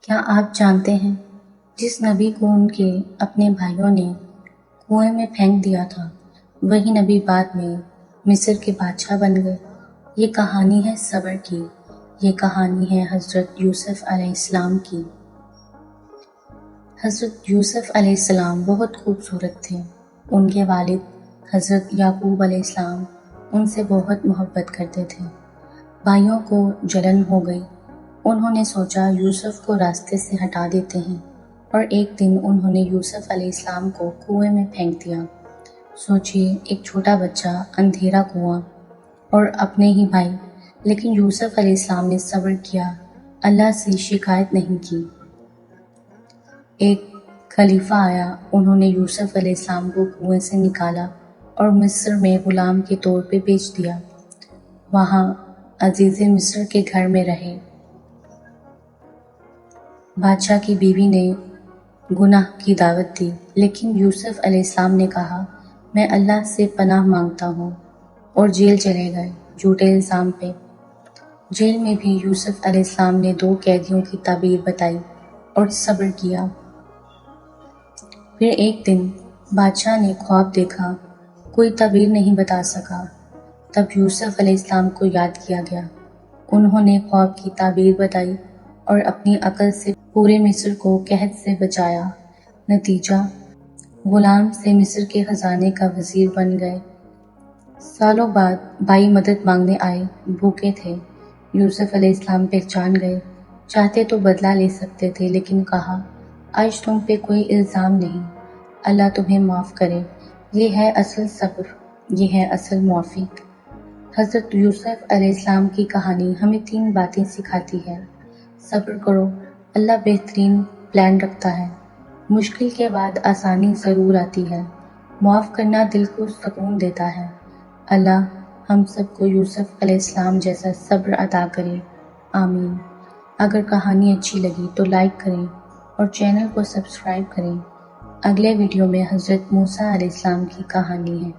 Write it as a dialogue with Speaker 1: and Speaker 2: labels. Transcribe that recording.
Speaker 1: کیا آپ جانتے ہیں جس نبی کو ان کے اپنے بھائیوں نے کنویں میں پھینک دیا تھا وہی نبی بعد میں مصر کے بادشاہ بن گئے۔ یہ کہانی ہے صبر کی، یہ کہانی ہے حضرت یوسف علیہ السلام کی۔ حضرت یوسف علیہ السلام بہت خوبصورت تھے۔ ان کے والد حضرت یعقوب علیہ السلام ان سے بہت محبت کرتے تھے۔ بھائیوں کو جلن ہو گئی۔ انہوں نے سوچا یوسف کو راستے سے ہٹا دیتے ہیں، اور ایک دن انہوں نے یوسف علیہ السلام کو کنویں میں پھینک دیا۔ سوچئے، ایک چھوٹا بچہ، اندھیرا کنواں اور اپنے ہی بھائی، لیکن یوسف علیہ السلام نے صبر کیا، اللہ سے شکایت نہیں کی۔ ایک خلیفہ آیا، انہوں نے یوسف علیہ السلام کو کنویں سے نکالا اور مصر میں غلام کے طور پہ بیچ دیا۔ وہاں عزیز مصر کے گھر میں رہے۔ بادشاہ کی بیوی نے گناہ کی دعوت دی، لیکن یوسف علیہ السلام نے کہا، میں اللہ سے پناہ مانگتا ہوں، اور جیل چلے گئے جھوٹے الزام پہ۔ جیل میں بھی یوسف علیہ السلام نے 2 قیدیوں کی تعبیر بتائی اور صبر کیا۔ پھر ایک دن بادشاہ نے خواب دیکھا، کوئی تعبیر نہیں بتا سکا۔ تب یوسف علیہ السلام کو یاد کیا گیا۔ انہوں نے خواب کی تعبیر بتائی اور اپنی عقل سے پورے مصر کو قحط سے بچایا۔ نتیجہ، غلام سے مصر کے خزانے کا وزیر بن گئے۔ سالوں بعد بھائی مدد مانگنے آئے، بھوکے تھے۔ یوسف علیہ السلام پہچان گئے، چاہتے تو بدلہ لے سکتے تھے، لیکن کہا، آج تم پہ کوئی الزام نہیں، اللہ تمہیں معاف کرے۔ یہ ہے اصل صبر، یہ ہے اصل معافی۔ حضرت یوسف علیہ السلام کی کہانی ہمیں 3 باتیں سکھاتی ہے۔ صبر کرو، اللہ بہترین پلان رکھتا ہے۔ مشکل کے بعد آسانی ضرور آتی ہے۔ معاف کرنا دل کو سکون دیتا ہے۔ اللہ ہم سب کو یوسف علیہ السلام جیسا صبر عطا کرے، آمین۔ اگر کہانی اچھی لگی تو لائک کریں اور چینل کو سبسکرائب کریں۔ اگلے ویڈیو میں حضرت موسیٰ علیہ السلام کی کہانی ہے۔